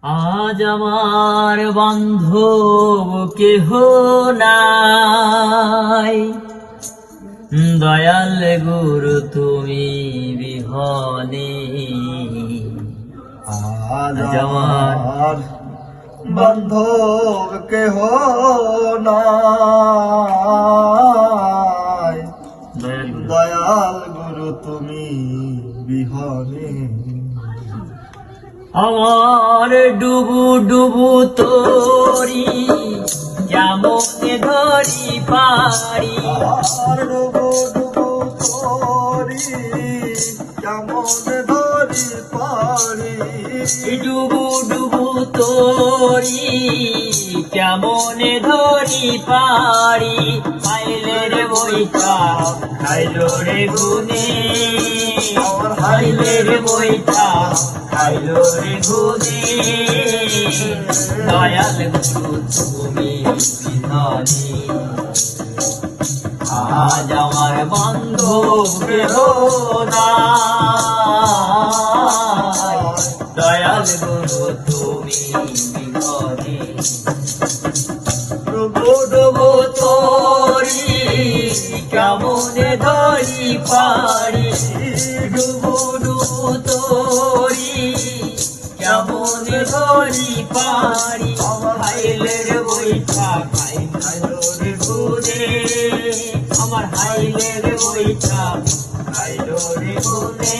আজ আমার বান্ধব কেহ নাই, দয়াল গুরু তুমি বিহনে। আজ আমার বান্ধব কেহ নাই, দয়াল গুরু তুমি বিহনে। আমার ডুবু ডুবু তোরি কেমনে ধরি পারি, আর ডুবু ডুবু তোরি কেমনে ধরি পারি, ডুবু ডুবু তোরি কেমনে ধরি পারি। খাইলে রে বইটা খাইলো রে গুনে, আমার খাইলে রে বইটা খাইলো রে গুনে। দয়াল গুরু তুমি বিধানে, আজ আমার বান্ধব কেহ নাই, দয়াল গুরু তুমি বিহনে। ডুবো ডুবো তোরি কেমনে ধরি পারি, ডুবো ডুবো তোরি কেমনে ধরি পারি। খাইলে রে বইটা খাইলো রে গুনে, আমার হাইলে রে বইটা খাইলো রে গুনে।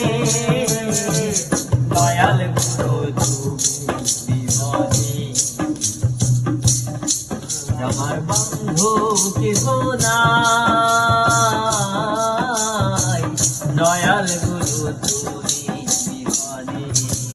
দয়াল গুরু তুমি বিহনে, আমার বন্ধু কেহ নাই।